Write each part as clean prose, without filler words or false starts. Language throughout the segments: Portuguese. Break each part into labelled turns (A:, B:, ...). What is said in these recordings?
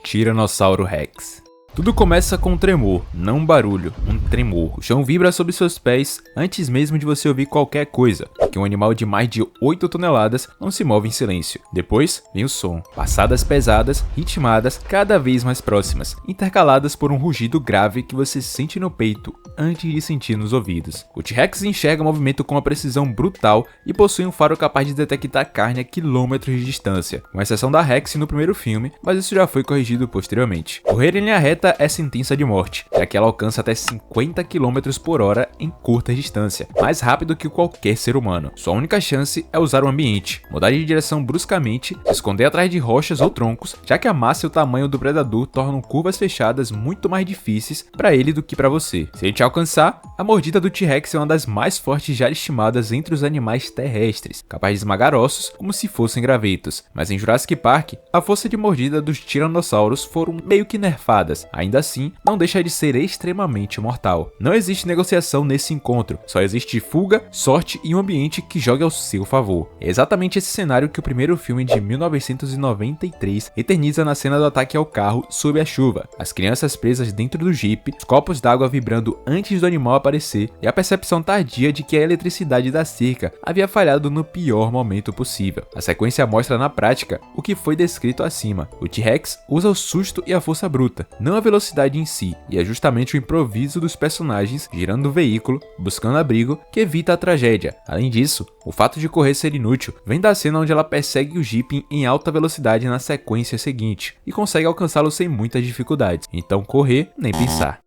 A: Tiranossauro Rex. Tudo começa com um tremor, não um barulho, um tremor. O chão vibra sob seus pés antes mesmo de você ouvir qualquer coisa, porque um animal de mais de 8 toneladas não se move em silêncio. Depois vem o som, passadas pesadas, ritmadas, cada vez mais próximas, intercaladas por um rugido grave que você sente no peito antes de sentir nos ouvidos. O T-Rex enxerga o movimento com uma precisão brutal e possui um faro capaz de detectar carne a quilômetros de distância, com exceção da Rex no primeiro filme, mas isso já foi corrigido posteriormente. Correr em linha reta é sentença de morte, já que ela alcança até 50 km por hora em curta distância, mais rápido que qualquer ser humano. Sua única chance é usar o ambiente, mudar de direção bruscamente, se esconder atrás de rochas ou troncos, já que a massa e o tamanho do predador tornam curvas fechadas muito mais difíceis para ele do que para você. Se ele te alcançar, a mordida do T-Rex é uma das mais fortes já estimadas entre os animais terrestres, capaz de esmagar ossos como se fossem gravetos. Mas em Jurassic Park, a força de mordida dos tiranossauros foram meio que nerfadas. Ainda assim, não deixa de ser extremamente mortal. Não existe negociação nesse encontro, só existe fuga, sorte e um ambiente que joga ao seu favor. É exatamente esse cenário que o primeiro filme de 1993 eterniza na cena do ataque ao carro sob a chuva, as crianças presas dentro do Jeep, os copos d'água vibrando antes do animal aparecer e a percepção tardia de que a eletricidade da cerca havia falhado no pior momento possível. A sequência mostra na prática o que foi descrito acima. O T-Rex usa o susto e a força bruta, não a velocidade em si, e é justamente o improviso dos personagens girando o veículo, buscando abrigo, que evita a tragédia. Além disso, o fato de correr ser inútil vem da cena onde ela persegue o Jeep em alta velocidade na sequência seguinte, e consegue alcançá-lo sem muitas dificuldades, então correr nem pensar.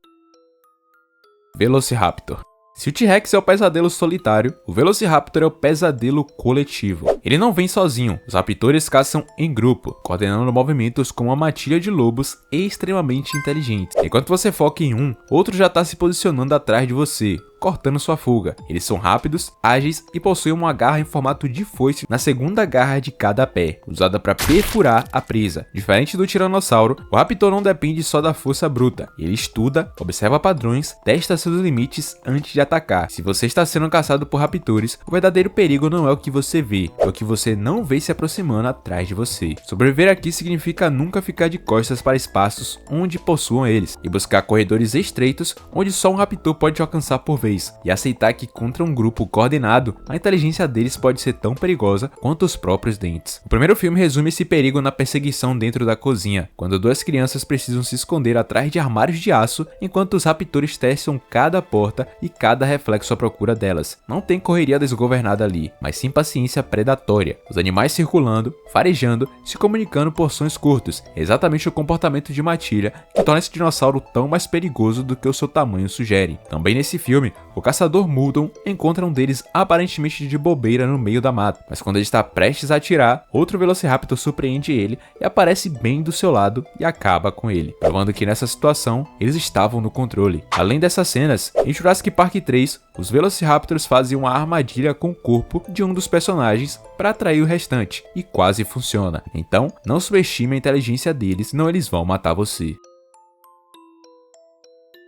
A: Velociraptor. Se o T-Rex é o pesadelo solitário, o Velociraptor é o pesadelo coletivo. Ele não vem sozinho, os raptores caçam em grupo, coordenando movimentos com uma matilha de lobos extremamente inteligentes. Enquanto você foca em um, outro já está se posicionando atrás de você, cortando sua fuga. Eles são rápidos, ágeis e possuem uma garra em formato de foice na segunda garra de cada pé, usada para perfurar a presa. Diferente do tiranossauro, o raptor não depende só da força bruta. Ele estuda, observa padrões, testa seus limites antes de atacar. Se você está sendo caçado por raptores, o verdadeiro perigo não é o que você vê, é o que você não vê se aproximando atrás de você. Sobreviver aqui significa nunca ficar de costas para espaços onde possuam eles, e buscar corredores estreitos onde só um raptor pode alcançar por vez, e aceitar que contra um grupo coordenado, a inteligência deles pode ser tão perigosa quanto os próprios dentes. O primeiro filme resume esse perigo na perseguição dentro da cozinha, quando duas crianças precisam se esconder atrás de armários de aço enquanto os raptores testam cada porta e cada reflexo à procura delas. Não tem correria desgovernada ali, mas sim paciência predatória. Os animais circulando, farejando, se comunicando por sons curtos, exatamente o comportamento de matilha que torna esse dinossauro tão mais perigoso do que o seu tamanho sugere. Também nesse filme, o caçador Muldoon encontra um deles aparentemente de bobeira no meio da mata, mas quando ele está prestes a atirar, outro Velociraptor surpreende ele e aparece bem do seu lado e acaba com ele, provando que nessa situação eles estavam no controle. Além dessas cenas, em Jurassic Park 3, os Velociraptors fazem uma armadilha com o corpo de um dos personagens para atrair o restante, e quase funciona. Então, não subestime a inteligência deles, senão eles vão matar você.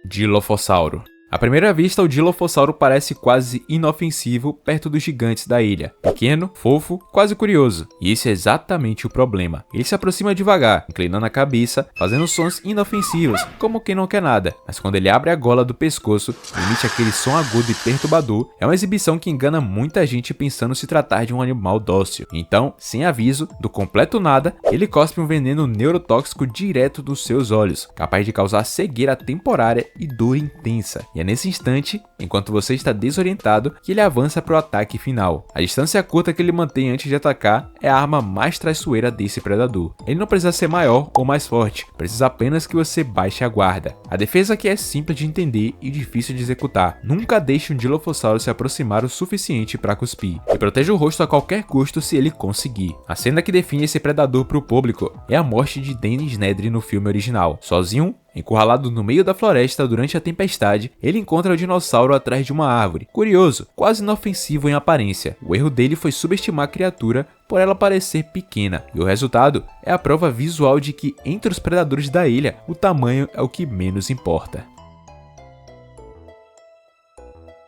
A: Dilophosauro. À primeira vista, o Dilophosauro parece quase inofensivo perto dos gigantes da ilha. Pequeno, fofo, quase curioso. E esse é exatamente o problema. Ele se aproxima devagar, inclinando a cabeça, fazendo sons inofensivos, como quem não quer nada. Mas quando ele abre a gola do pescoço e emite aquele som agudo e perturbador, é uma exibição que engana muita gente pensando se tratar de um animal dócil. Então, sem aviso, do completo nada, ele cospe um veneno neurotóxico direto dos seus olhos, capaz de causar cegueira temporária e dor intensa. E é nesse instante, enquanto você está desorientado, que ele avança para o ataque final. A distância curta que ele mantém antes de atacar é a arma mais traiçoeira desse predador. Ele não precisa ser maior ou mais forte, precisa apenas que você baixe a guarda. A defesa aqui é simples de entender e difícil de executar. Nunca deixe um Dilophosaurus se aproximar o suficiente para cuspir, e proteja o rosto a qualquer custo se ele conseguir. A cena que define esse predador para o público é a morte de Dennis Nedry no filme original. Sozinho, encurralado no meio da floresta durante a tempestade, ele encontra o dinossauro atrás de uma árvore. Curioso, quase inofensivo em aparência. O erro dele foi subestimar a criatura por ela parecer pequena, e o resultado é a prova visual de que entre os predadores da ilha, o tamanho é o que menos importa.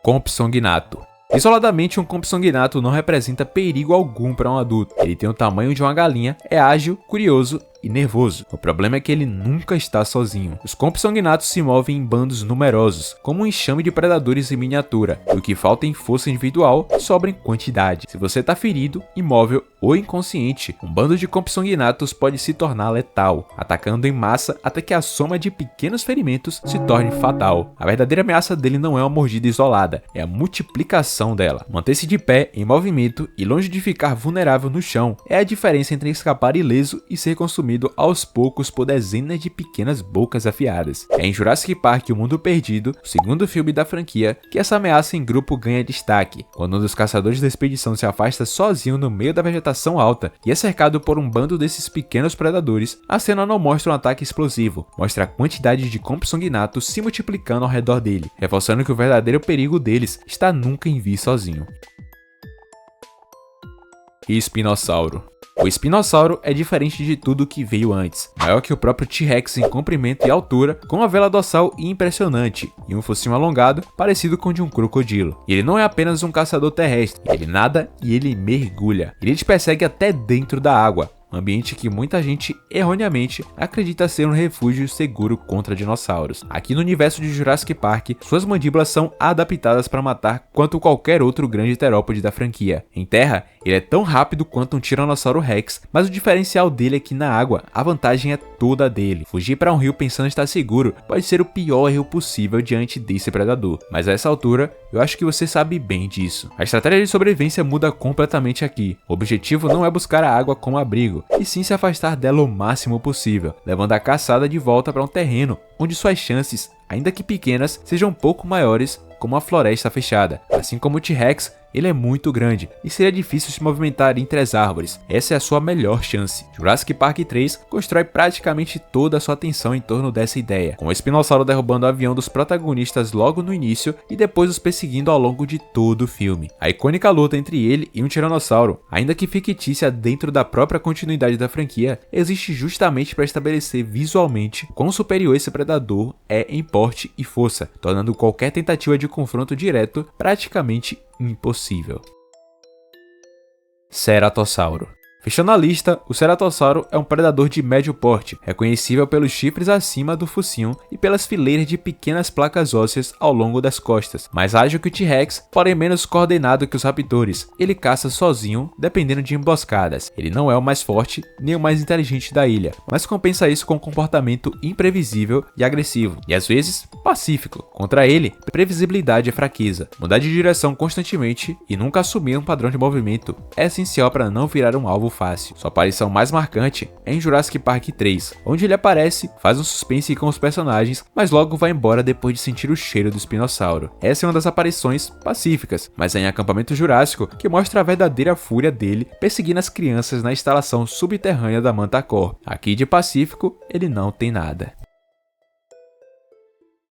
A: Compsognathus. Isoladamente, um Compsognathus não representa perigo algum para um adulto. Ele tem o tamanho de uma galinha, é ágil, curioso e nervoso. O problema é que ele nunca está sozinho. Os compsognathus se movem em bandos numerosos, como um enxame de predadores em miniatura, e o que falta em força individual sobra em quantidade. Se você está ferido, imóvel ou inconsciente, um bando de compsognathus pode se tornar letal, atacando em massa até que a soma de pequenos ferimentos se torne fatal. A verdadeira ameaça dele não é uma mordida isolada, é a multiplicação dela. Manter-se de pé, em movimento e longe de ficar vulnerável no chão é a diferença entre escapar ileso e ser consumido aos poucos por dezenas de pequenas bocas afiadas. É em Jurassic Park O Mundo Perdido, o segundo filme da franquia, que essa ameaça em grupo ganha destaque, quando um dos caçadores da expedição se afasta sozinho no meio da vegetação alta e é cercado por um bando desses pequenos predadores. A cena não mostra um ataque explosivo, mostra a quantidade de compsognathus se multiplicando ao redor dele, reforçando que o verdadeiro perigo deles está nunca em vir sozinho. Espinossauro. O espinossauro é diferente de tudo que veio antes, maior que o próprio T-Rex em comprimento e altura, com uma vela dorsal impressionante e um focinho alongado parecido com o de um crocodilo. E ele não é apenas um caçador terrestre, ele nada e ele mergulha. Ele te persegue até dentro da água, um ambiente que muita gente erroneamente acredita ser um refúgio seguro contra dinossauros. Aqui no universo de Jurassic Park, suas mandíbulas são adaptadas para matar quanto qualquer outro grande terópode da franquia. Em terra, ele é tão rápido quanto um Tiranossauro Rex, mas o diferencial dele é que na água, a vantagem é toda dele. Fugir para um rio pensando estar seguro pode ser o pior erro possível diante desse predador, mas a essa altura, eu acho que você sabe bem disso. A estratégia de sobrevivência muda completamente aqui. O objetivo não é buscar a água como abrigo, e sim se afastar dela o máximo possível, levando a caçada de volta para um terreno onde suas chances, ainda que pequenas, sejam um pouco maiores, como a floresta fechada. Assim como o T-Rex, ele é muito grande e seria difícil se movimentar entre as árvores. Essa é a sua melhor chance. Jurassic Park 3 constrói praticamente toda a sua atenção em torno dessa ideia, com o espinossauro derrubando o avião dos protagonistas logo no início e depois os perseguindo ao longo de todo o filme. A icônica luta entre ele e um tiranossauro, ainda que fictícia dentro da própria continuidade da franquia, existe justamente para estabelecer visualmente quão superior esse predador é em porte e força, tornando qualquer tentativa de confronto direto praticamente impossível. Ceratossauro. Fechando a lista, o ceratossauro é um predador de médio porte, reconhecível pelos chifres acima do focinho e pelas fileiras de pequenas placas ósseas ao longo das costas. Mais ágil que o T-Rex, porém menos coordenado que os raptores. Ele caça sozinho, dependendo de emboscadas. Ele não é o mais forte, nem o mais inteligente da ilha, mas compensa isso com um comportamento imprevisível e agressivo, e às vezes pacífico. Contra ele, previsibilidade é fraqueza. Mudar de direção constantemente e nunca assumir um padrão de movimento é essencial para não virar um alvo fácil. Sua aparição mais marcante é em Jurassic Park 3, onde ele aparece, faz um suspense com os personagens, mas logo vai embora depois de sentir o cheiro do espinossauro. Essa é uma das aparições pacíficas, mas é em Acampamento Jurássico que mostra a verdadeira fúria dele perseguindo as crianças na instalação subterrânea da Manticore. Aqui de pacífico, ele não tem nada.